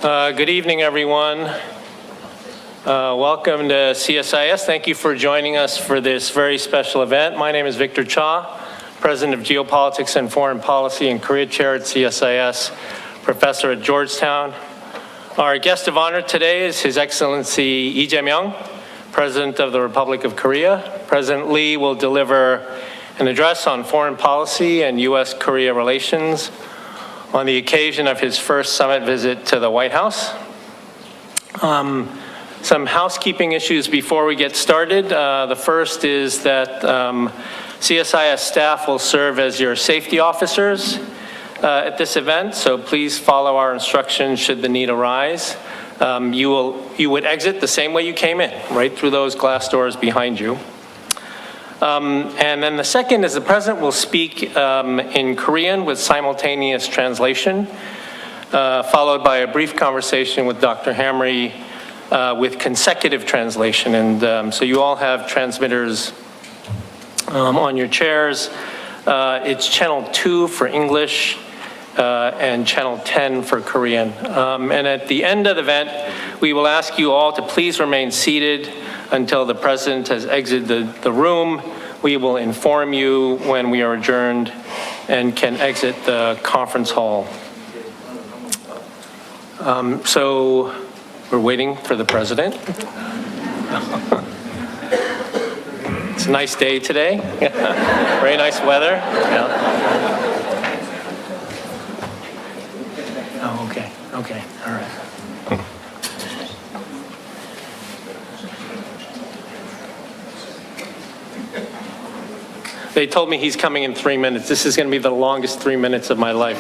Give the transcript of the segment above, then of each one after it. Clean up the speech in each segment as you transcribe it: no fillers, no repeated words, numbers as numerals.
Good evening, everyone. Welcome to CSIS. Thank you for joining us for this very special event. My name is Victor Cha, President of Geopolitics and Foreign Policy and Korea Chair at CSIS, Professor at Georgetown. Our guest of honor today is His Excellency Lee Jae Myung, President of the Republic of Korea. President Lee will deliver an address on foreign policy and U.S.-Korea relations on the occasion of his first summit visit to the White House. Some housekeeping issues before we get started. The first is that CSIS staff will serve as your safety officers at this event, so please follow our instructions should the need arise. You would exit the same way you came in, right through those glass doors behind you. And then the second is the President will speak in Korean with simultaneous translation, followed by a brief conversation with Dr. Hamre with consecutive translation. And so you all have transmitters on your chairs. It's channel 2 for English and channel 10 for Korean. And at the end of the event, we will ask you all to please remain seated until the President has exited the room. We will inform you when we are adjourned and can exit the conference hall. So we're waiting for the President. It's a nice day today. Very nice weather. Yeah. Oh, okay, all right. They told me he's coming in 3 minutes. This is going to be the longest 3 minutes of my life.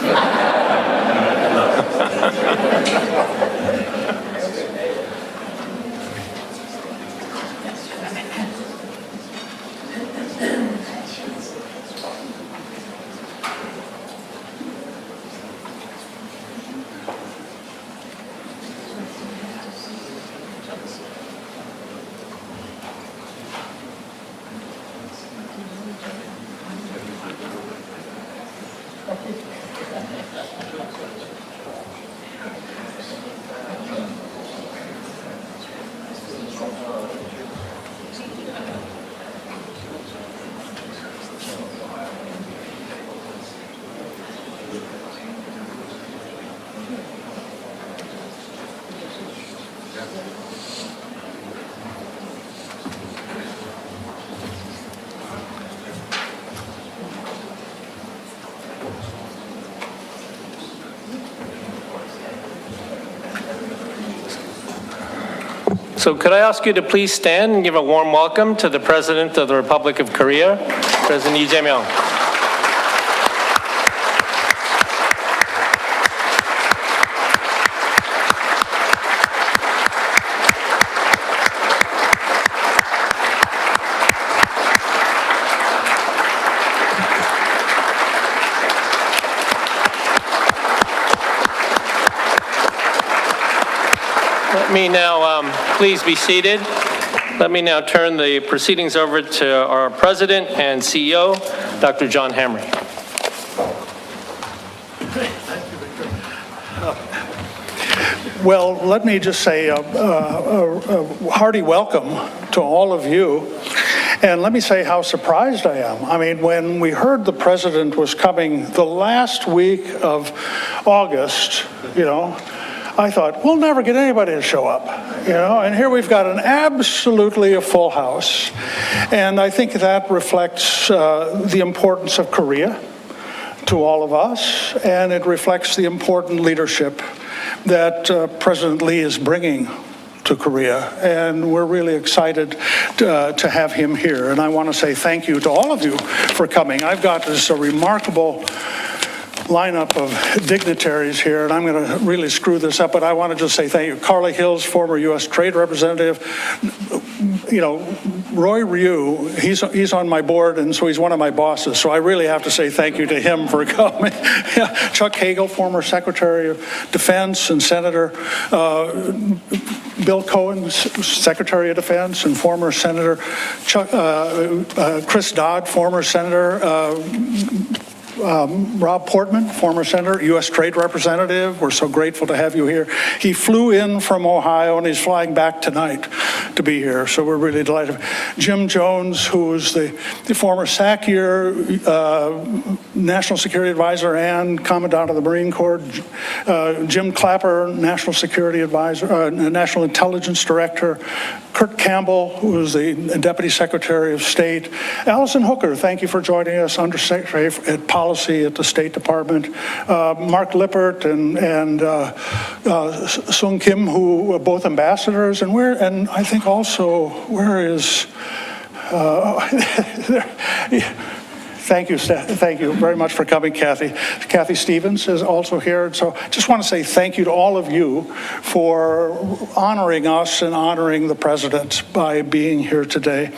So could I ask you to please stand and give a warm welcome to the President of the Republic of Korea, President Lee Jae Myung. Let me now, please be seated. Let me now turn the proceedings over to our President and CEO, Dr. John Hamre. Well, let me just say a hearty welcome to all of you. And let me say how surprised I am. I mean, when we heard the President was coming the last week of August, I thought, we'll never get anybody to show up, and here we've got an absolutely a full house. And I think that reflects the importance of Korea to all of us, and it reflects the important leadership that President Lee is bringing to Korea, and we're really excited to have him here. And I want to say thank you to all of you for coming. I've got this remarkable lineup of dignitaries here, and I'm going to really screw this up, but I want to just say thank you. Carly Hills, former U.S. Trade Representative. Roy Ryu, he's on my board, and so he's one of my bosses, so I really have to say thank you to him for coming. Chuck Hagel, former Secretary of Defense and Senator. Bill Cohen, Secretary of Defense and former Senator. Chris Dodd, former Senator. Rob Portman, former senator, U.S. Trade Representative. We're so grateful to have you here. He flew in from Ohio, and he's flying back tonight to be here, so we're really delighted. Jim Jones, who's the former SACIR National Security Advisor and Commandant of the Marine Corps. Jim Clapper, National Security Advisor, National Intelligence Director. Kurt Campbell, who is the Deputy Secretary of State. Allison Hooker, thank you for joining us, Undersecretary at Policy at the State Department. Mark Lippert and Sung Kim, who are both ambassadors, and I think also, where is, Thank you very much for coming, Kathy. Kathy Stevens is also here. So just want to say thank you to all of you for honoring us and honoring the president by being here today.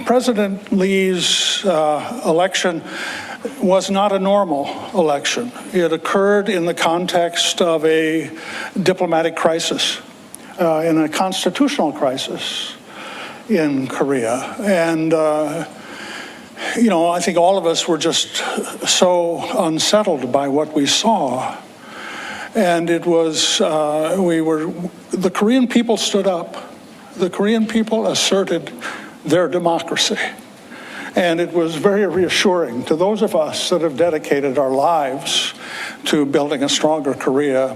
President Lee's election was not a normal election. It occurred in the context of a diplomatic crisis, in a constitutional crisis in Korea. And, I think all of us were just so unsettled by what we saw. And it was, the Korean people stood up. The Korean people asserted their democracy. And it was very reassuring to those of us that have dedicated our lives to building a stronger Korea.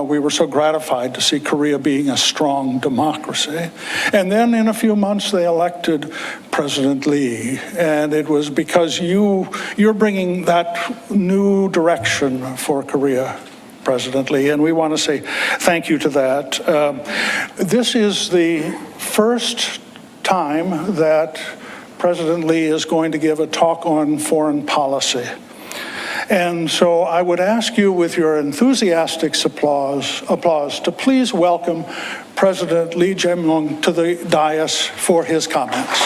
We were so gratified to see Korea being a strong democracy. And then in a few months, they elected President Lee. And it was because you're bringing that new direction for Korea, President Lee, and we want to say thank you to that. This is the first time that President Lee is going to give a talk on foreign policy. And so I would ask you, with your enthusiastic applause, to please welcome President Lee Jae Myung to the dais for his comments.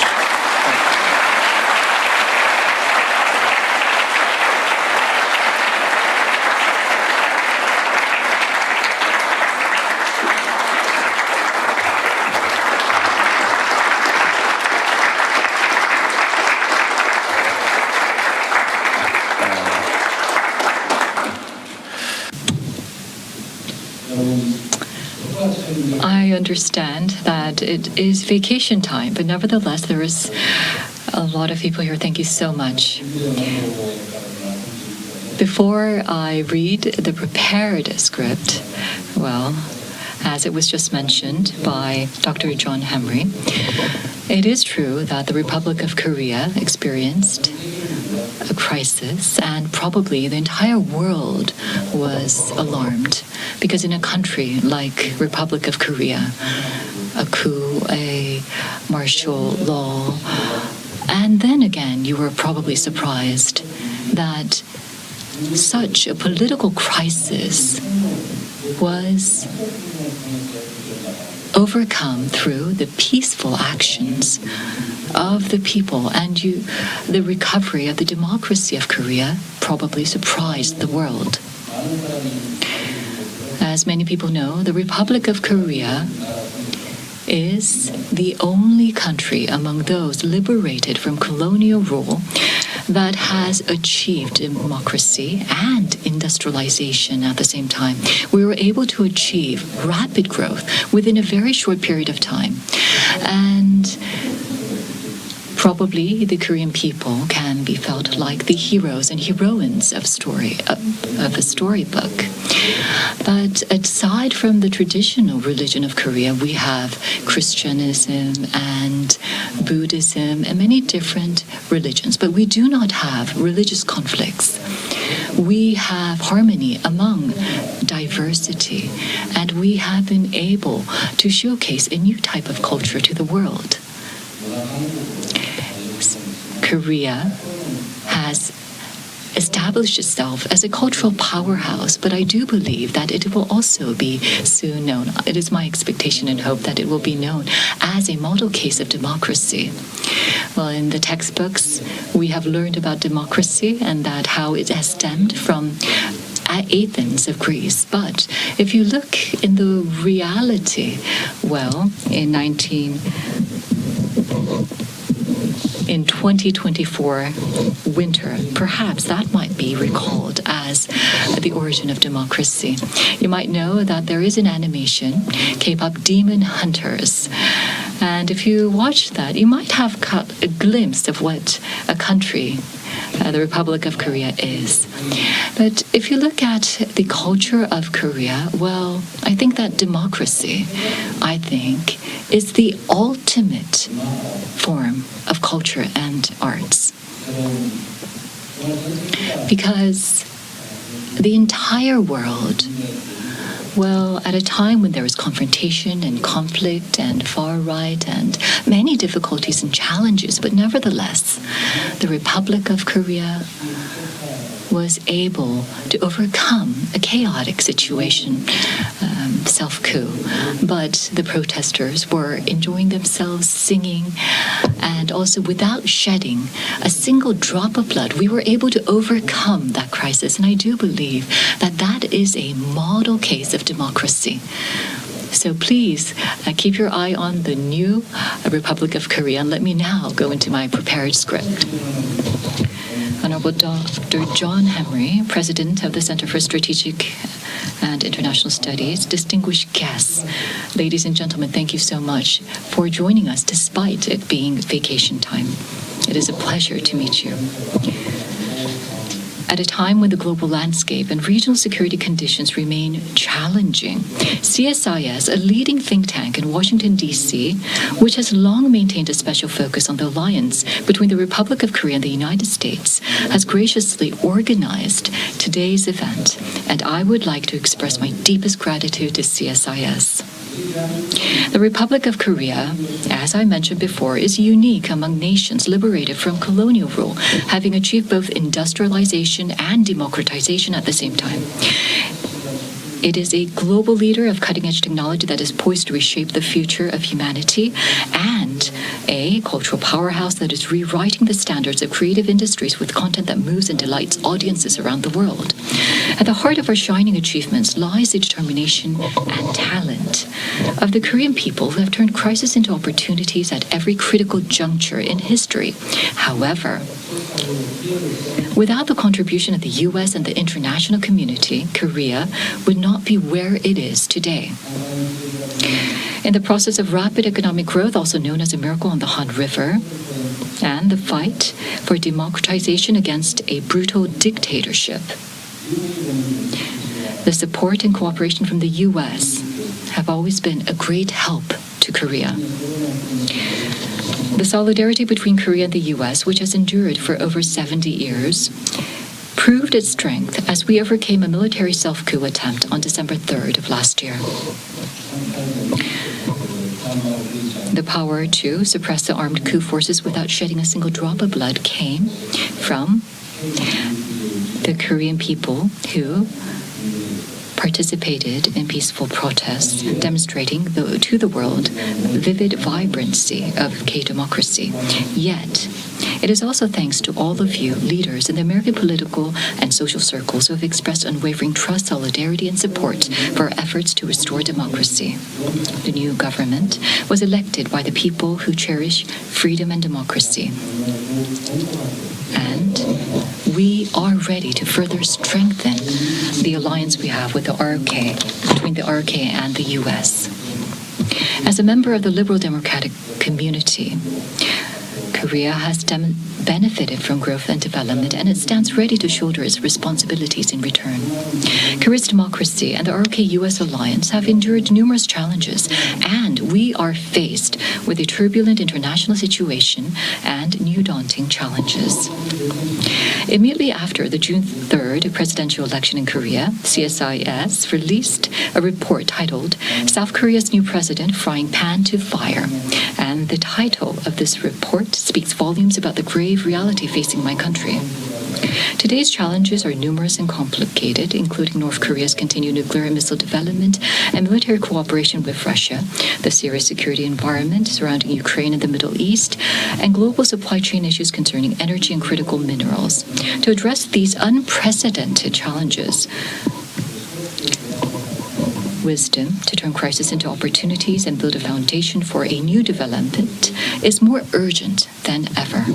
I understand that it is vacation time, but nevertheless, there is a lot of people here. Thank you so much. Before I read the prepared script, well, as it was just mentioned by Dr. John Henry, it is true that the Republic of Korea experienced a crisis, and probably the entire world was alarmed, because in a country like Republic of Korea, a coup, a martial law, and then again you were probably surprised that such a political crisis was overcome through the peaceful actions of the people, and the recovery of the democracy of Korea probably surprised the world. As many people know, the Republic of Korea is the only country among those liberated from colonial rule that has achieved democracy and industrialization at the same time. We were able to achieve rapid growth within a very short period of time. And probably the Korean people can be felt like the heroes and heroines of a storybook. But aside from the traditional religion of Korea, we have Christianism and Buddhism and many different religions, but we do not have religious conflicts. We have harmony among diversity, and we have been able to showcase a new type of culture to the world. Korea has established itself as a cultural powerhouse, but I do believe that it will also be soon known. It is my expectation and hope that it will be known as a model case of democracy. Well, in the textbooks, we have learned about democracy and that how it has stemmed from Athens of Greece. But if you look in the reality, well, in in 2024 winter. Perhaps that might be recalled as the origin of democracy. You might know that there is an animation, K-pop Demon Hunters. And if you watch that, you might have caught a glimpse of what a country the Republic of Korea is. But if you look at the culture of Korea, well, I think that democracy, is the ultimate form of culture and arts. Because the entire world, well, at a time when there is confrontation and conflict and far right and many difficulties and challenges, but nevertheless, the Republic of Korea was able to overcome a chaotic situation, self-coup. But the protesters were enjoying themselves, singing, and also without shedding a single drop of blood, we were able to overcome that crisis. And I do believe that that is a model case of democracy. So please keep your eye on the new Republic of Korea. And let me now go into my prepared script. Honorable Dr. John Henry, President of the Center for Strategic and International Studies, distinguished guests, ladies and gentlemen, thank you so much for joining us despite it being vacation time. It is a pleasure to meet you. At a time when the global landscape and regional security conditions remain challenging, CSIS, a leading think tank in Washington, D.C., which has long maintained a special focus on the alliance between the Republic of Korea and the United States, has graciously organized today's event, and I would like to express my deepest gratitude to CSIS. The Republic of Korea, as I mentioned before, is unique among nations liberated from colonial rule, having achieved both industrialization and democratization at the same time. It is a global leader of cutting-edge technology that is poised to reshape the future of humanity, and a cultural powerhouse that is rewriting the standards of creative industries with content that moves and delights audiences around the world. At the heart of our shining achievements lies the determination and talent of the Korean people who have turned crisis into opportunities at every critical juncture in history. However, without the contribution of the U.S. and the international community, Korea would not be where it is today. In the process of rapid economic growth, also known as a miracle on the Han River, and the fight for democratization against a brutal dictatorship, the support and cooperation from the U.S. have always been a great help to Korea. The solidarity between Korea and the U.S., which has endured for over 70 years, proved its strength as we overcame a military self-coup attempt on December 3rd of last year. The power to suppress the armed coup forces without shedding a single drop of blood came from the Korean people who participated in peaceful protests, demonstrating to the world vivid vibrancy of K-democracy. Yet, it is also thanks to all of you leaders in the American political and social circles who have expressed unwavering trust, solidarity, and support for our efforts to restore democracy. The new government was elected by the people who cherish freedom and democracy. And we are ready to further strengthen the alliance we have with the ROK, between the ROK and the U.S. As a member of the liberal democratic community, Korea has benefited from growth and development, and it stands ready to shoulder its responsibilities in return. Korea's democracy and the ROK-US alliance have endured numerous challenges, and we are faced with a turbulent international situation and new daunting challenges. Immediately after the June 3rd presidential election in Korea, CSIS released a report titled South Korea's New President Frying Pan to Fire. And the title of this report speaks volumes about the grave reality facing my country. Today's challenges are numerous and complicated, including North Korea's continued nuclear and missile development and military cooperation with Russia, the serious security environment surrounding Ukraine and the Middle East, and global supply chain issues concerning energy and critical minerals. To address these unprecedented challenges, wisdom to turn crisis into opportunities and build a foundation for a new development is more urgent than ever.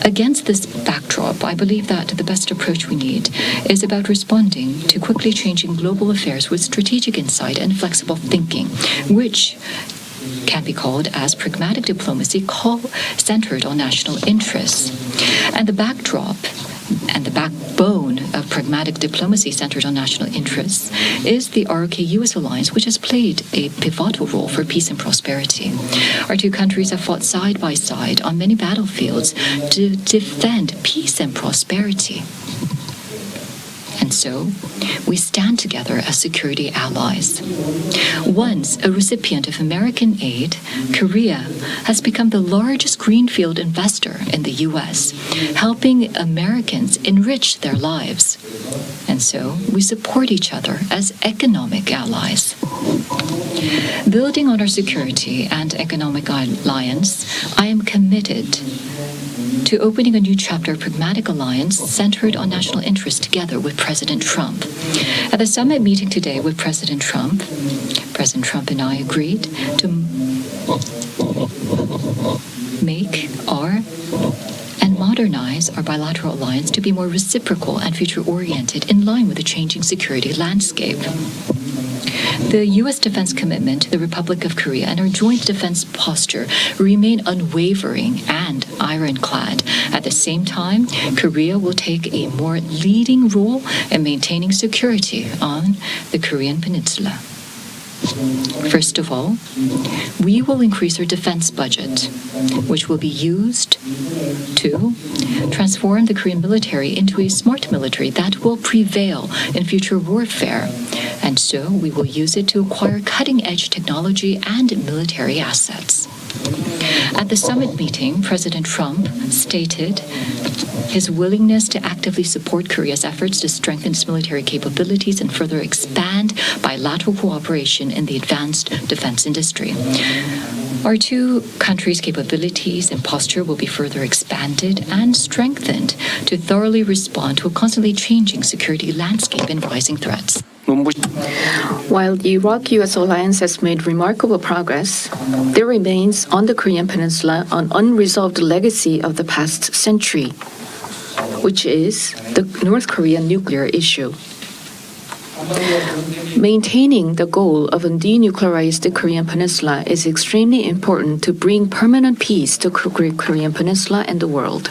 Against this backdrop, I believe that the best approach we need is about responding to quickly changing global affairs with strategic insight and flexible thinking, which can be called as pragmatic diplomacy centered on national interests. And the backdrop and the backbone of pragmatic diplomacy centered on national interests is the ROK-US alliance, which has played a pivotal role for peace and prosperity. Our two countries have fought side by side on many battlefields to defend peace and prosperity. And so, we stand together as security allies. Once a recipient of American aid, Korea has become the largest greenfield investor in the U.S., helping Americans enrich their lives. And so, we support each other as economic allies. Building on our security and economic alliance, I am committed to opening a new chapter of pragmatic alliance centered on national interest together with President Trump. At the summit meeting today with President Trump and I agreed to make and modernize our bilateral alliance to be more reciprocal and future-oriented in line with the changing security landscape. The U.S. defense commitment to the Republic of Korea and our joint defense posture remain unwavering and ironclad. At the same time, Korea will take a more leading role in maintaining security on the Korean Peninsula. First of all, we will increase our defense budget, which will be used to transform the Korean military into a smart military that will prevail in future warfare. And so we will use it to acquire cutting-edge technology and military assets. At the summit meeting, President Trump stated his willingness to actively support Korea's efforts to strengthen its military capabilities and further expand bilateral cooperation in the advanced defense industry. Our two countries' capabilities and posture will be further expanded and strengthened to thoroughly respond to a constantly changing security landscape and rising threats. While the Iraq-US alliance has made remarkable progress, there remains on the Korean Peninsula an unresolved legacy of the past century, which is the North Korean nuclear issue. Maintaining the goal of a denuclearized Korean Peninsula is extremely important to bring permanent peace to the Korean Peninsula and the world.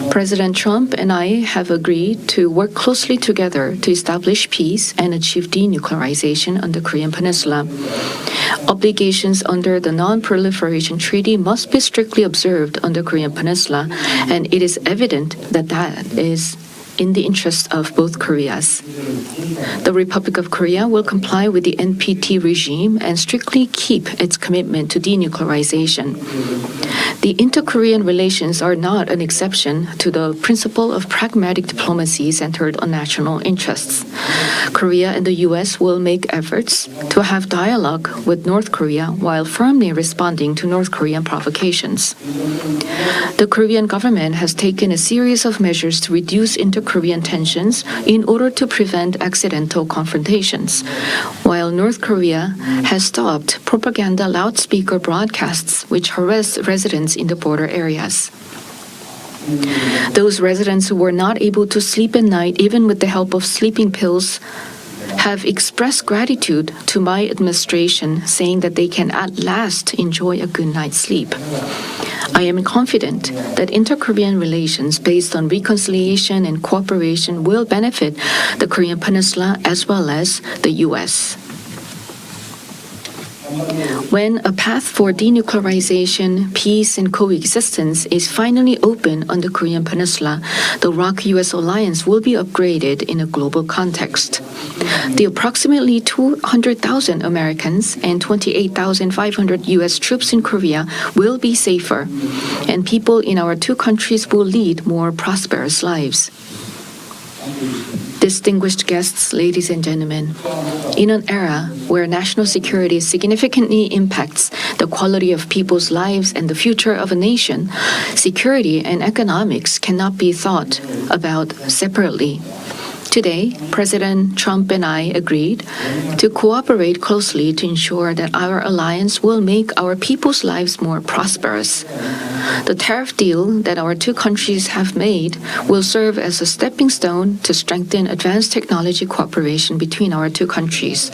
President Trump and I have agreed to work closely together to establish peace and achieve denuclearization on the Korean Peninsula. Obligations under the Non-Proliferation Treaty must be strictly observed on the Korean Peninsula, and it is evident that that is in the interest of both Koreas. The Republic of Korea will comply with the NPT regime and strictly keep its commitment to denuclearization. The inter-Korean relations are not an exception to the principle of pragmatic diplomacy centered on national interests. Korea and the U.S. will make efforts to have dialogue with North Korea while firmly responding to North Korean provocations. The Korean government has taken a series of measures to reduce inter-Korean tensions in order to prevent accidental confrontations, while North Korea has stopped propaganda loudspeaker broadcasts which harass residents in the border areas. Those residents who were not able to sleep at night, even with the help of sleeping pills, have expressed gratitude to my administration, saying that they can at last enjoy a good night's sleep. I am confident that inter-Korean relations based on reconciliation and cooperation will benefit the Korean Peninsula as well as the U.S. When a path for denuclearization, peace, and coexistence is finally open on the Korean Peninsula, the ROK-US alliance will be upgraded in a global context. The approximately 200,000 Americans and 28,500 U.S. troops in Korea will be safer, and people in our two countries will lead more prosperous lives. Distinguished guests, ladies and gentlemen, in an era where national security significantly impacts the quality of people's lives and the future of a nation, security and economics cannot be thought about separately. Today, President Trump and I agreed to cooperate closely to ensure that our alliance will make our people's lives more prosperous. The tariff deal that our two countries have made will serve as a stepping stone to strengthen advanced technology cooperation between our two countries.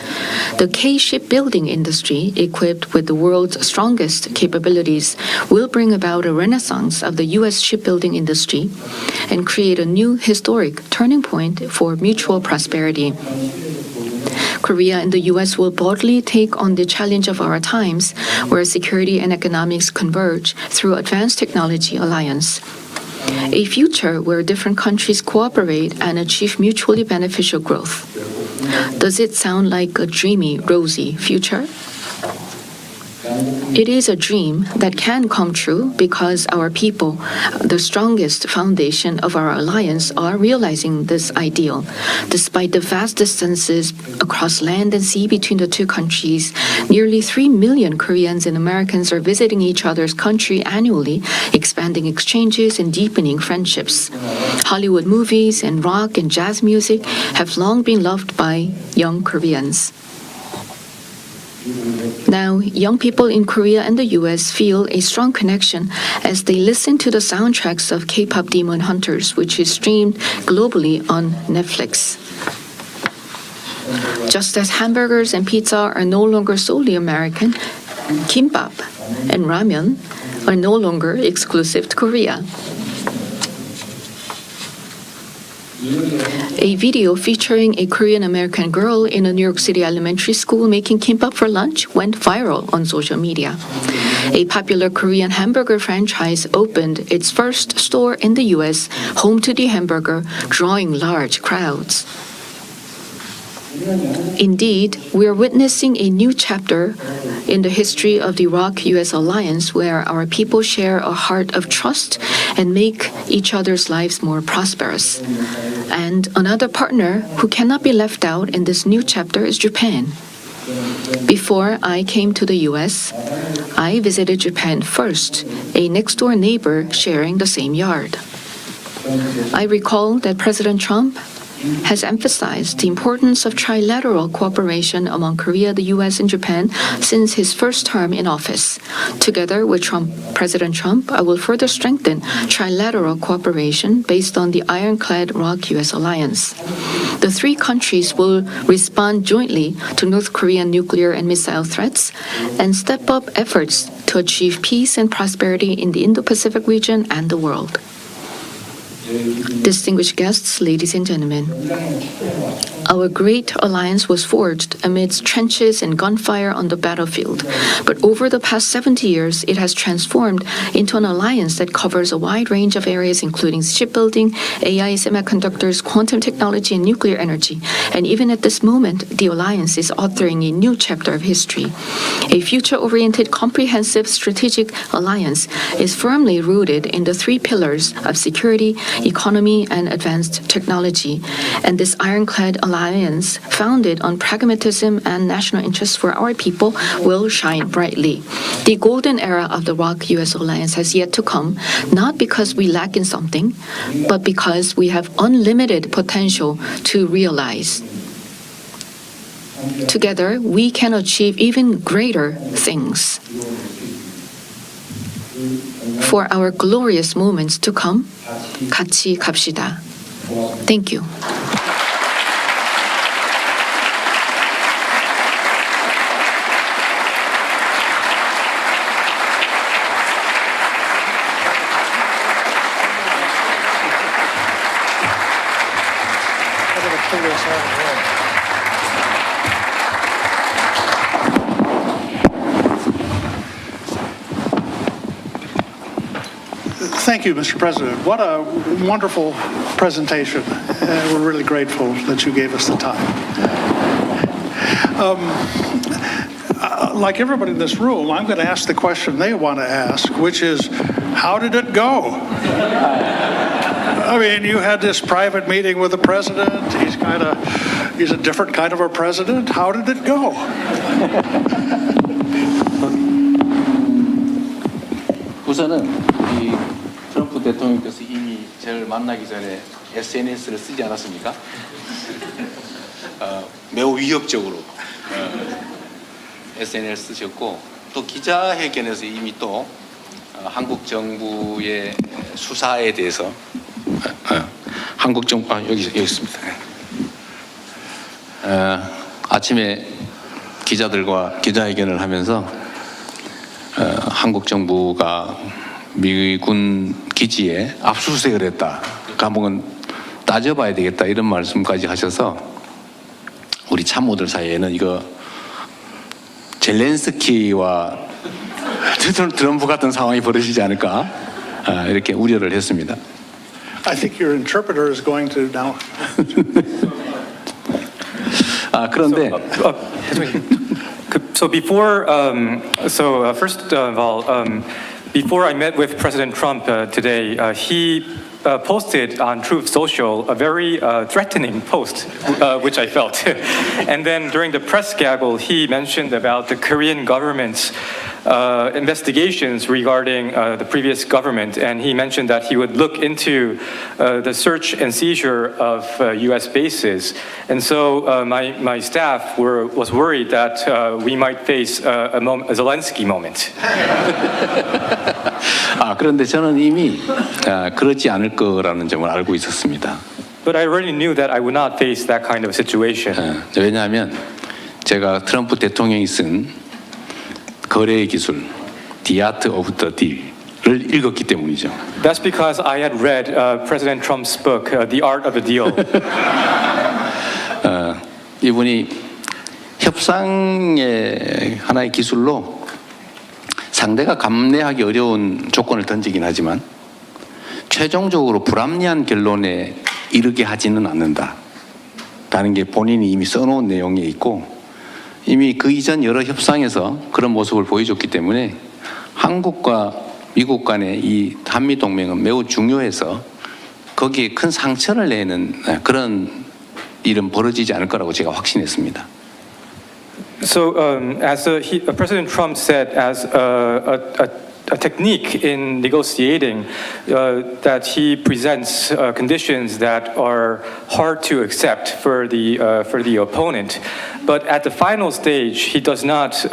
The K shipbuilding industry, equipped with the world's strongest capabilities, will bring about a renaissance of the U.S. shipbuilding industry and create a new historic turning point for mutual prosperity. Korea and the U.S. will boldly take on the challenge of our times, where security and economics converge through advanced technology alliance. A future where different countries cooperate and achieve mutually beneficial growth. Does it sound like a dreamy, rosy future? It is a dream that can come true because our people, the strongest foundation of our alliance, are realizing this ideal. Despite the vast distances across land and sea between the two countries, nearly 3 million Koreans and Americans are visiting each other's country annually, expanding exchanges and deepening friendships. Hollywood movies and rock and jazz music have long been loved by young Koreans. Now, young people in Korea and the U.S. feel a strong connection as they listen to the soundtracks of K-pop Demon Hunters, which is streamed globally on Netflix. Just as hamburgers and pizza are no longer solely American, kimbap and ramen are no longer exclusive to Korea. A video featuring a Korean-American girl in a New York City elementary school making kimbap for lunch went viral on social media. A popular Korean hamburger franchise opened its first store in the U.S., home to the hamburger, drawing large crowds. Indeed, we are witnessing a new chapter in the history of the ROK-US alliance, where our people share a heart of trust and make each other's lives more prosperous. And another partner who cannot be left out in this new chapter is Japan. Before I came to the US, I visited Japan first, a next-door neighbor sharing the same yard. I recall that President Trump has emphasized the importance of trilateral cooperation among Korea, the U.S., and Japan since his first term in office. Together with President Trump, I will further strengthen trilateral cooperation based on the ironclad ROK-US alliance. The three countries will respond jointly to North Korean nuclear and missile threats and step up efforts to achieve peace and prosperity in the Indo-Pacific region and the world. Distinguished guests, ladies and gentlemen, our great alliance was forged amidst trenches and gunfire on the battlefield. But over the past 70 years, it has transformed into an alliance that covers a wide range of areas, including shipbuilding, AI, semiconductors, quantum technology, and nuclear energy. And even at this moment, the alliance is authoring a new chapter of history. A future-oriented, comprehensive strategic alliance is firmly rooted in the three pillars of security, economy, and advanced technology. And this ironclad alliance, founded on pragmatism and national interests for our people, will shine brightly. The golden era of the ROK-US alliance has yet to come, not because we lack in something, but because we have unlimited potential to realize. Together, we can achieve even greater things. For our glorious moments to come, 같이 갑시다. Thank you. Thank you, Mr. President. What a wonderful presentation. We're really grateful that you gave us the time. Like everybody in this room, I'm going to ask the question they want to ask, which is, how did it go? I mean, you had this private meeting with the president. He's a different kind of a president. How did it go? 우선은 이 트럼프 대통령께서 이미 저를 만나기 전에 SNS를 쓰지 않았습니까? 매우 위협적으로 SNS를 쓰셨고 또 기자회견에서 이미 또 한국 정부의 수사에 대해서 한국 정부 여기 있습니다. 아침에 기자들과 기자회견을 하면서 한국 정부가 미군 기지에 압수수색을 했다. 감옥은 따져봐야 되겠다 이런 말씀까지 하셔서 우리 참모들 사이에는 이거 젤렌스키와 트럼프 같은 상황이 벌어지지 않을까 이렇게 우려를 했습니다. I think your interpreter is going to now. 그런데 So before, first of all, before I met with President Trump today, he posted on Truth Social a very threatening post, which I felt. And then during the press gaggle, he mentioned about the Korean government's investigations regarding the previous government, and he mentioned that he would look into the search and seizure of U.S. bases. And so my staff was worried that we might face a Zelensky moment. 그런데 저는 이미 그렇지 않을 거라는 점을 알고 있었습니다. But I already knew that I would not face that kind of situation. 왜냐하면 제가 트럼프 대통령이 쓴 거래의 기술, The Art of the Deal을 읽었기 때문이죠. That's because I had read President Trump's book, The Art of the Deal. 이분이 협상의 하나의 기술로 상대가 감내하기 어려운 조건을 던지긴 하지만 최종적으로 불합리한 결론에 이르게 하지는 않는다라는 게 본인이 이미 써놓은 내용에 있고 이미 그 이전 여러 협상에서 그런 모습을 보여줬기 때문에 한국과 미국 간의 이 한미동맹은 매우 중요해서 거기에 큰 상처를 내는 그런 일은 벌어지지 않을 거라고 제가 확신했습니다. So, President Trump said, as a technique in negotiating, that he presents conditions that are hard to accept for the opponent, but at the final stage, he does not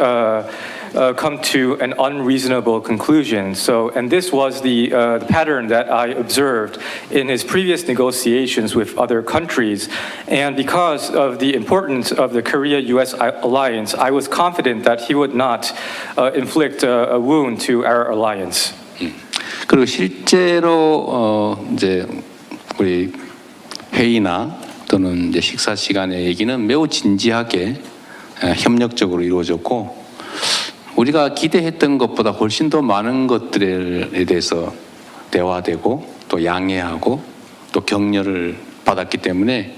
come to an unreasonable conclusion. So, and this was the pattern that I observed in his previous negotiations with other countries. And because of the importance of the Korea-U.S. alliance, I was confident that he would not inflict a wound to our alliance. 그리고 실제로 이제 우리 회의나 또는 이제 식사 시간의 얘기는 매우 진지하게 협력적으로 이루어졌고. 우리가 기대했던 것보다 훨씬 더 많은 것들에 대해서 대화되고 또 양해하고 또 격려를 받았기 때문에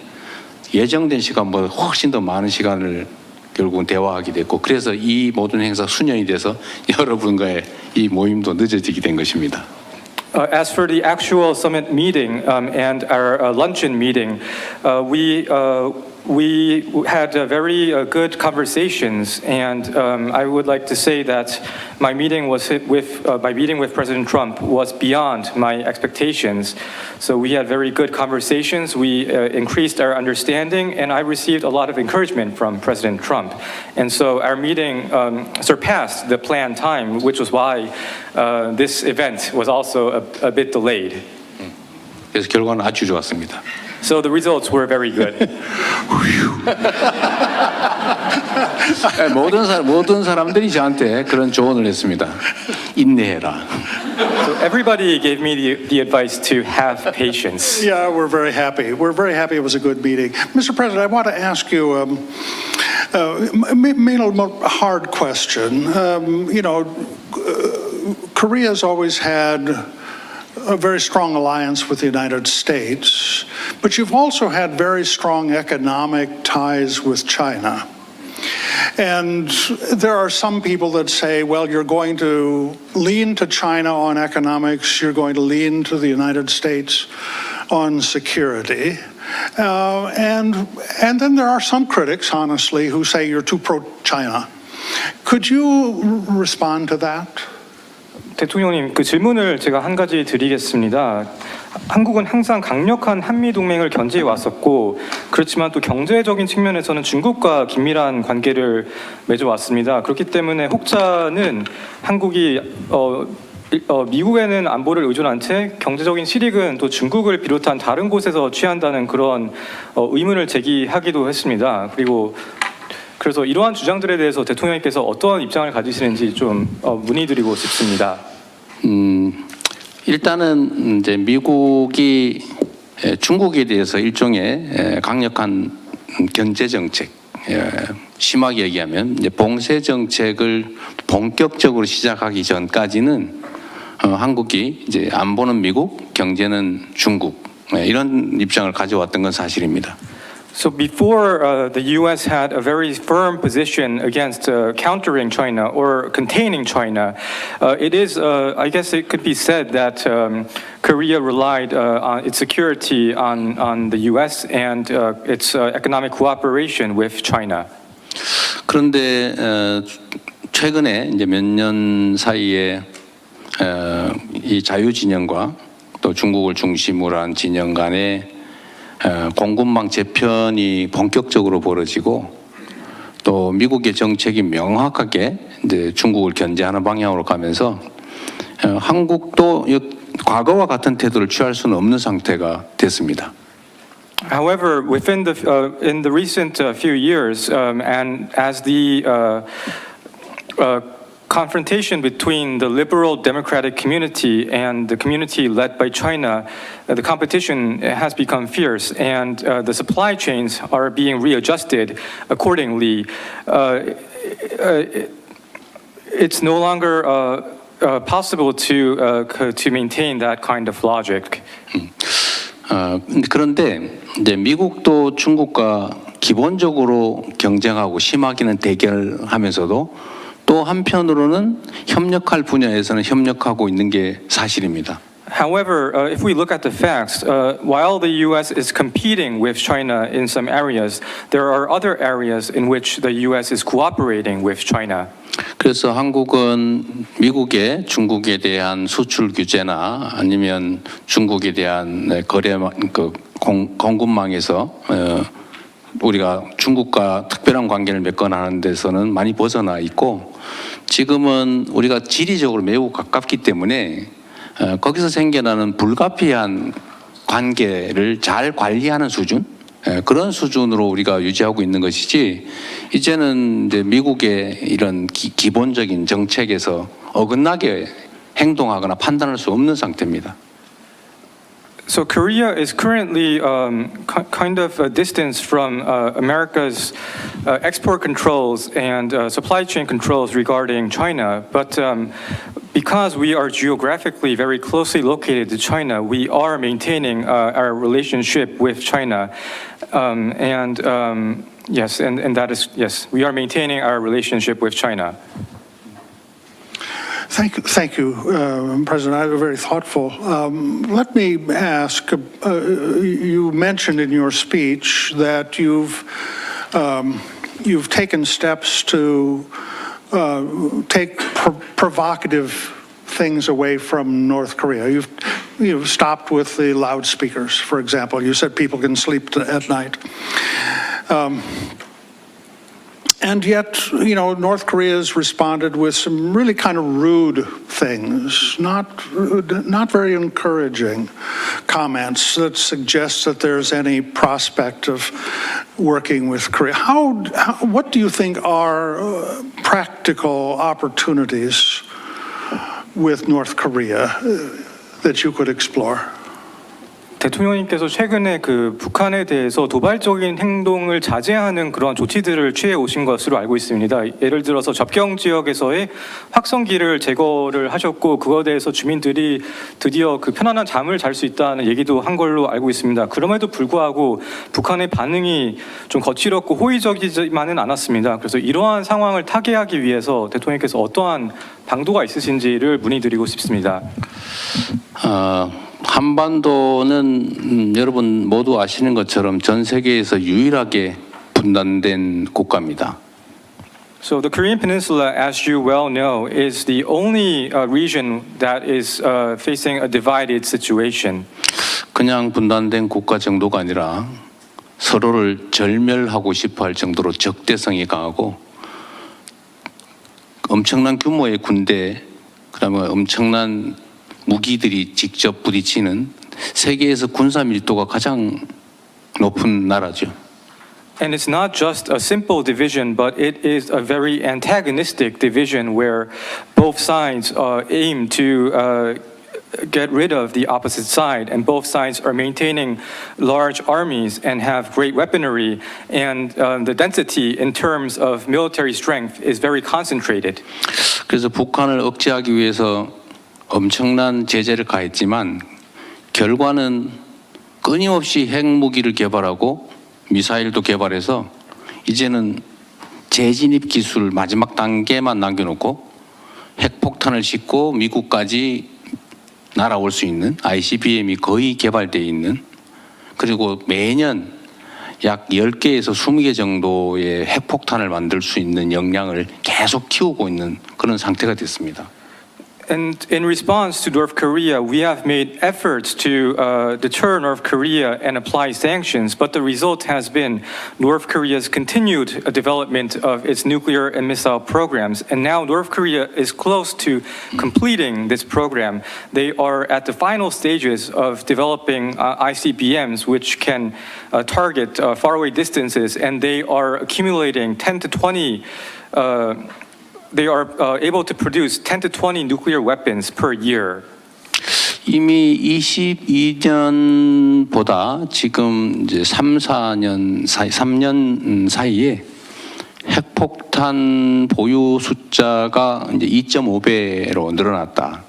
예정된 시간보다 훨씬 더 많은 시간을 결국은 대화하게 됐고 그래서 이 모든 행사 수년이 돼서 여러분과의 이 모임도 늦어지게 된 것입니다. As for the actual summit meeting and our luncheon meeting, we had very good conversations, and I would like to say that my meeting with President Trump was beyond my expectations. So we had very good conversations. We increased our understanding, and I received a lot of encouragement from President Trump. And so our meeting surpassed the planned time, which was why this event was also a bit delayed. 그래서 결과는 아주 좋았습니다. So the results were very good. 모든 사람들이 저한테 그런 조언을 했습니다. 인내해라. So everybody gave me the advice to have patience. Yeah, we're very happy. We're very happy it was a good meeting. Mr. President, I want to ask you maybe a more hard question. Korea's always had a very strong alliance with the United States, but you've also had very strong economic ties with China. And there are some people that say, well, you're going to lean to China on economics, you're going to lean to the United States on security. And then there are some critics, honestly, who say you're too pro-China. Could you respond to that? 대통령님, 그 질문을 제가 한 가지 드리겠습니다. 한국은 항상 강력한 한미 동맹을 견지해 왔었고, 그렇지만 또 경제적인 측면에서는 중국과 긴밀한 관계를 맺어왔습니다. 그렇기 때문에 혹자는 한국이 미국에는 안보를 의존한 채 경제적인 실익은 또 중국을 비롯한 다른 곳에서 취한다는 그런 의문을 제기하기도 했습니다. 그래서 이러한 주장들에 대해서 대통령님께서 어떠한 입장을 가지시는지 좀 문의드리고 싶습니다. 일단은 이제 미국이 중국에 대해서 일종의 강력한 견제 정책, 심하게 얘기하면 이제 봉쇄 정책을 본격적으로 시작하기 전까지는 한국이 이제 안보는 미국, 경제는 중국 이런 입장을 가져왔던 건 사실입니다. So before the U.S. had a very firm position against countering China or containing China, it is, I guess it could be said that Korea relied on its security on the U.S. and its economic cooperation with China. 그런데 최근에 이제 몇 년 사이에 이 자유 진영과 또 중국을 중심으로 한 진영 간의 공급망 재편이 본격적으로 벌어지고 또 미국의 정책이 명확하게 이제 중국을 견제하는 방향으로 가면서 한국도 과거와 같은 태도를 취할 수는 없는 상태가 됐습니다. However, within in the recent few years, and as the confrontation between the liberal democratic community and the community led by China, the competition has become fierce and the supply chains are being readjusted accordingly. It's no longer possible to maintain that kind of logic. 그런데 이제 미국도 중국과 기본적으로 경쟁하고 심하게는 대결하면서도 또 한편으로는 협력할 분야에서는 협력하고 있는 게 사실입니다. However, if we look at the facts, while the U.S. is competing with China in some areas, there are other areas in which the U.S. is cooperating with China. 그래서 한국은 미국의 중국에 대한 수출 규제나 아니면 중국에 대한 거래 공급망에서 우리가 중국과 특별한 관계를 맺거나 하는 데서는 많이 벗어나 있고 지금은 우리가 지리적으로 매우 가깝기 때문에 거기서 생겨나는 불가피한 관계를 잘 관리하는 수준 그런 수준으로 우리가 유지하고 있는 것이지 이제는 이제 미국의 이런 기본적인 정책에서 어긋나게 행동하거나 판단할 수 없는 상태입니다. So Korea is currently kind of a distance from America's export controls and supply chain controls regarding China. But because we are geographically very closely located to China, we are maintaining our relationship with China. Yes, and that is, yes, we are maintaining our relationship with China. Thank you, President. Very thoughtful. Let me ask, you mentioned in your speech that you've taken steps to take provocative things away from North Korea. You've stopped with the loudspeakers, for example. You said people can sleep at night. And yet, North Korea has responded with some really kind of rude things, not very encouraging comments that suggest that there's any prospect of working with Korea. What do you think are practical opportunities with North Korea that you could explore? 대통령님께서 최근에 그 북한에 대해서 도발적인 행동을 자제하는 그런 조치들을 취해 오신 것으로 알고 있습니다. 예를 들어서 접경 지역에서의 확성기를 제거를 하셨고 그거에 대해서 주민들이 드디어 그 편안한 잠을 잘 수 있다는 얘기도 한 걸로 알고 있습니다. 그럼에도 불구하고 북한의 반응이 좀 거칠었고 호의적이지만은 않았습니다. 그래서 이러한 상황을 타개하기 위해서 대통령께서 어떠한 방도가 있으신지를 문의드리고 싶습니다. 한반도는 여러분 모두 아시는 것처럼 전 세계에서 유일하게 분단된 국가입니다. So the Korean Peninsula, as you well know, is the only region that is facing a divided situation. 그냥 분단된 국가 정도가 아니라 서로를 절멸하고 싶어 할 정도로 적대성이 강하고 엄청난 규모의 군대, 그다음에 엄청난 무기들이 직접 부딪히는 세계에서 군사 밀도가 가장 높은 나라죠. And it's not just a simple division, but it is a very antagonistic division where both sides aim to get rid of the opposite side, and both sides are maintaining large armies and have great weaponry, and the density in terms of military strength is very concentrated. 그래서 북한을 억제하기 위해서 엄청난 제재를 가했지만 결과는 끊임없이 핵무기를 개발하고 미사일도 개발해서 이제는 재진입 기술 마지막 단계만 남겨놓고 핵폭탄을 싣고 미국까지 날아올 수 있는 ICBM이 거의 개발되어 있는, 그리고 매년 약 10개에서 20개 정도의 핵폭탄을 만들 수 있는 역량을 계속 키우고 있는 그런 상태가 됐습니다. And in response to North Korea, we have made efforts to deter North Korea and apply sanctions, but the result has been North Korea's continued development of its nuclear and missile programs. And now North Korea is close to completing this program. They are at the final stages of developing ICBMs, which can target faraway distances, and they are accumulating 10 to 20 they are able to produce 10 to 20 nuclear weapons per year. 이미 22년보다 지금 이제 3년 사이에 핵폭탄 보유 숫자가 이제 2.5배로 늘어났다.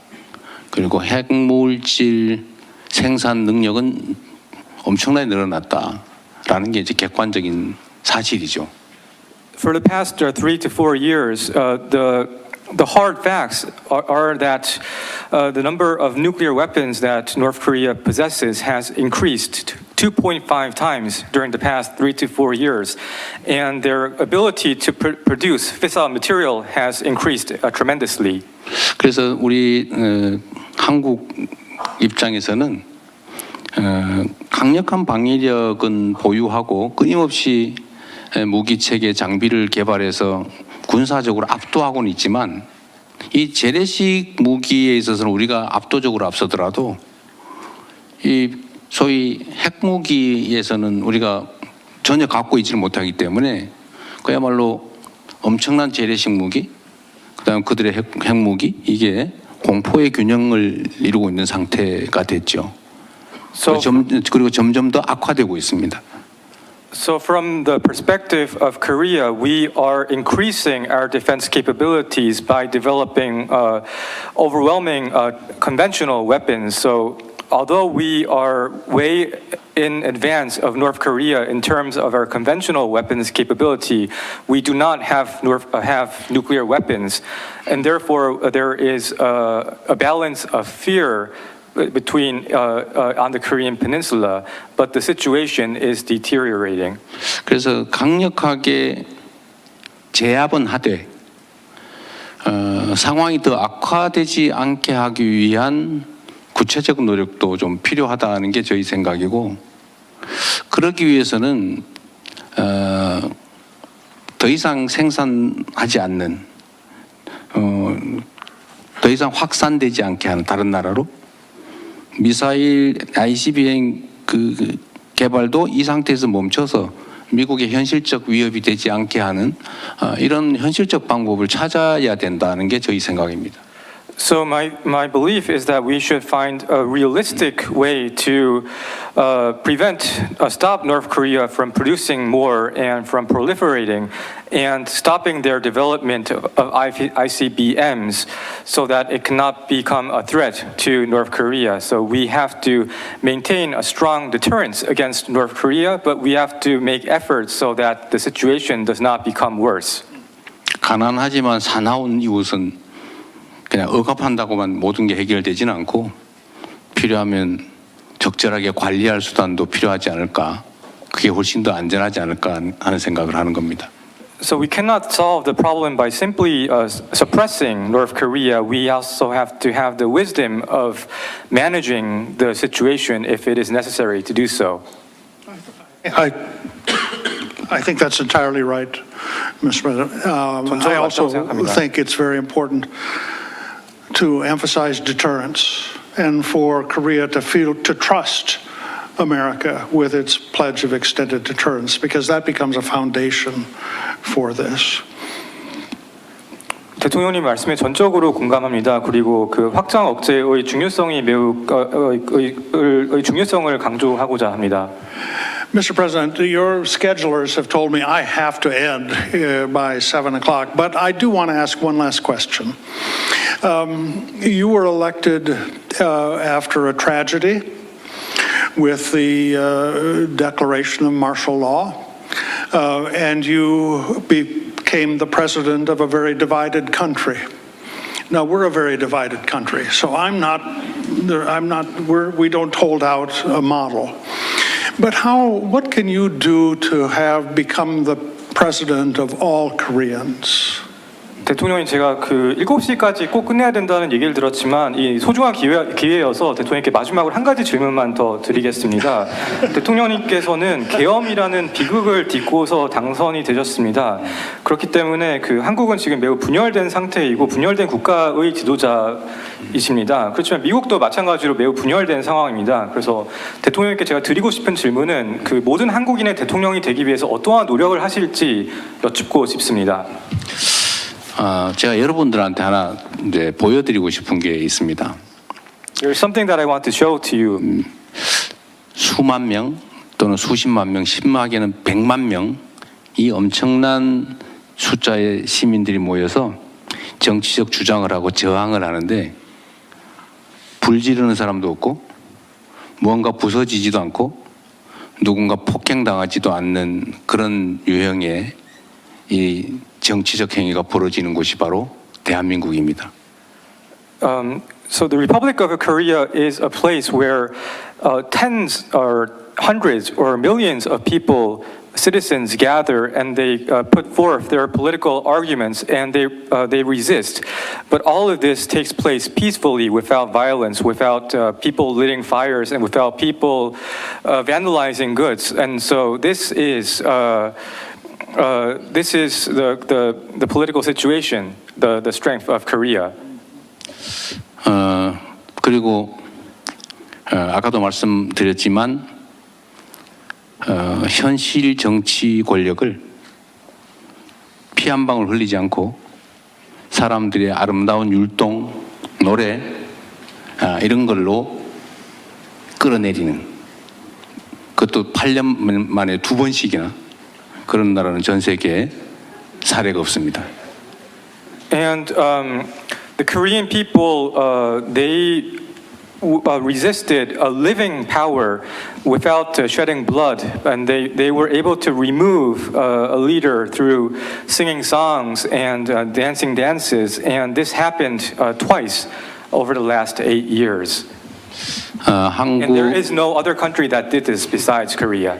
그리고 핵물질 생산 능력은 엄청나게 늘어났다라는 게 이제 객관적인 사실이죠. For the past 3 to 4 years, the hard facts are that the number of nuclear weapons that North Korea possesses has increased 2.5 times during the past 3 to 4 years, and their ability to produce fissile material has increased tremendously. 그래서 우리 한국 입장에서는 강력한 방위력은 보유하고 끊임없이 무기체계 장비를 개발해서 군사적으로 압도하고는 있지만 이 재래식 무기에 있어서는 우리가 압도적으로 앞서더라도 이 소위 핵무기에서는 우리가 전혀 갖고 있지를 못하기 때문에 그야말로 엄청난 재래식 무기, 그다음 그들의 핵무기, 이게 공포의 균형을 이루고 있는 상태가 됐죠. 그리고 점점 더 악화되고 있습니다. So from the perspective of Korea, we are increasing our defense capabilities by developing overwhelming conventional weapons. So although we are way in advance of North Korea in terms of our conventional weapons capability, we do not have nuclear weapons. And therefore, there is a balance of fear between on the Korean Peninsula, but the situation is deteriorating. 그래서 강력하게 제압은 하되 상황이 더 악화되지 않게 하기 위한 구체적 노력도 좀 필요하다는 게 저희 생각이고, 그러기 위해서는 더 이상 생산하지 않는, 더 이상 확산되지 않게 하는 다른 나라로 미사일 ICBM 그 개발도 이 상태에서 멈춰서 미국의 현실적 위협이 되지 않게 하는 이런 현실적 방법을 찾아야 된다는 게 저희 생각입니다. So my belief is that we should find a realistic way to stop North Korea from producing more and from proliferating, and stopping their development of ICBMs so that it cannot become a threat to North Korea. So we have to maintain a strong deterrence against North Korea, but we have to make efforts so that the situation does not become worse. 가난하지만 사나운 이웃은 그냥 억압한다고만 모든 게 해결되지는 않고 필요하면 적절하게 관리할 수단도 필요하지 않을까, 그게 훨씬 더 안전하지 않을까 하는 생각을 하는 겁니다. So we cannot solve the problem by simply suppressing North Korea. We also have to have the wisdom of managing the situation if it is necessary to do so. I think that's entirely right, Mr. President. I also think it's very important to emphasize deterrence and for Korea to trust America with its pledge of extended deterrence, because that becomes a foundation for this. 대통령님 말씀에 전적으로 공감합니다. 그리고 그 확장 억제의 중요성이 매우 중요성을 강조하고자 합니다. Mr. President, your schedulers have told me I have to end by 7 o'clock, but I do want to ask one last question. You were elected after a tragedy with the declaration of martial law, and you became the president of a very divided country. Now, we're a very divided country, so we don't hold out a model. But what can you do to become the president of all Koreans? 대통령님, 제가 그 7시까지 꼭 끝내야 된다는 얘기를 들었지만 이 소중한 기회여서 대통령님께 마지막으로 한 가지 질문만 더 드리겠습니다. 대통령님께서는 계엄이라는 비극을 딛고서 당선이 되셨습니다. 그렇기 때문에 그 한국은 지금 매우 분열된 상태이고 분열된 국가의 지도자이십니다. 그렇지만 미국도 마찬가지로 매우 분열된 상황입니다. 그래서 대통령님께 제가 드리고 싶은 질문은 그 모든 한국인의 대통령이 되기 위해서 어떠한 노력을 하실지 여쭙고 싶습니다. 제가 여러분들한테 하나 이제 보여드리고 싶은 게 있습니다. There's something that I want to show to you. 수만 명 또는 수십만 명, 심하게는 100만 명, 이 엄청난 숫자의 시민들이 모여서 정치적 주장을 하고 저항을 하는데 불 지르는 사람도 없고 무언가 부서지지도 않고 누군가 폭행당하지도 않는 그런 유형의 이 정치적 행위가 벌어지는 곳이 바로 대한민국입니다. So the Republic of Korea is a place where tens or hundreds or millions of people, citizens gather and they put forth their political arguments and they resist. But all of this takes place peacefully, without violence, without people lighting fires and without people vandalizing goods. And so this is the political situation, the strength of Korea. 그리고 아까도 말씀드렸지만 현실 정치 권력을 피 한 방울 흘리지 않고 사람들의 아름다운 율동, 노래 이런 걸로 끌어내리는, 그것도 8년 만에 2번씩이나 그런 나라는 전 세계에 사례가 없습니다. And the Korean people, they resisted a living power without shedding blood, and they were able to remove a leader through singing songs and dancing dances, and this happened twice over the last 8 years. And there is no other country that did this besides Korea.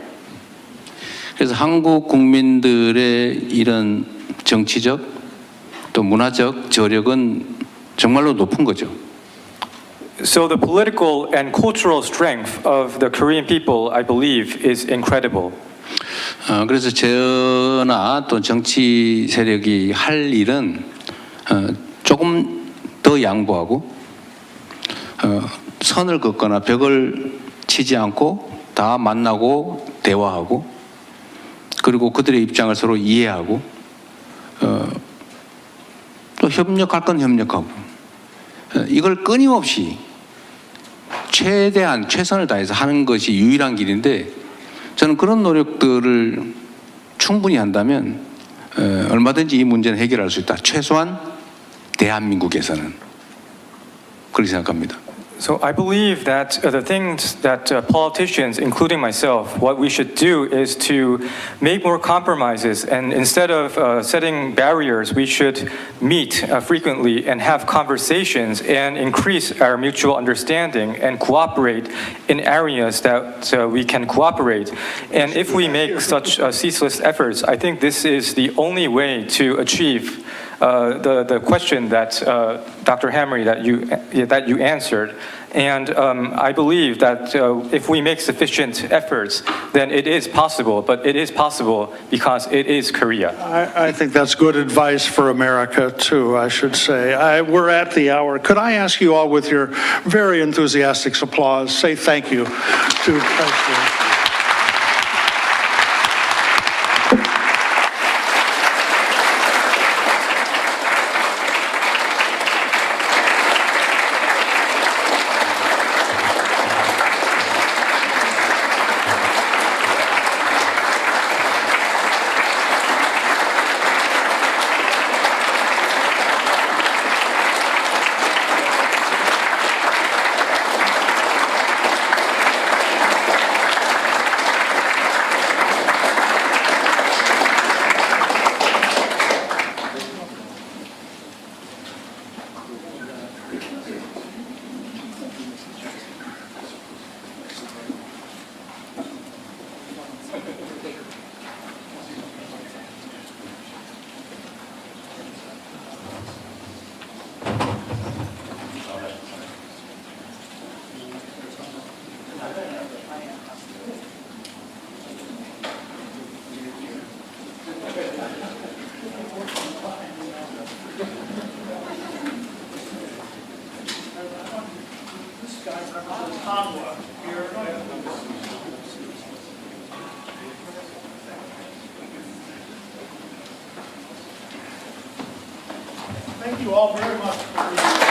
그래서 한국 국민들의 이런 정치적 또 문화적 저력은 정말로 높은 거죠. So the political and cultural strength of the Korean people, I believe, is incredible. 그래서 저나 또 정치 세력이 할 일은 조금 더 양보하고 선을 긋거나 벽을 치지 않고 다 만나고 대화하고 그리고 그들의 입장을 서로 이해하고 또 협력할 건 협력하고 이걸 끊임없이 최대한 최선을 다해서 하는 것이 유일한 길인데 저는 그런 노력들을 충분히 한다면 얼마든지 이 문제는 해결할 수 있다. 최소한 대한민국에서는 그렇게 생각합니다. So I believe that the things that politicians, including myself, what we should do is to make more compromises, and instead of setting barriers, we should meet frequently and have conversations and increase our mutual understanding and cooperate in areas that we can cooperate. And if we make such ceaseless efforts, I think this is the only way to achieve the question that Dr. Hamry that you answered, and I believe that if we make sufficient efforts, then it is possible. But it is possible because it is Korea. I think that's good advice for America, too, I should say. We're at the hour. Could I ask you all, with your very enthusiastic applause, say thank you to President. Thank you all very much for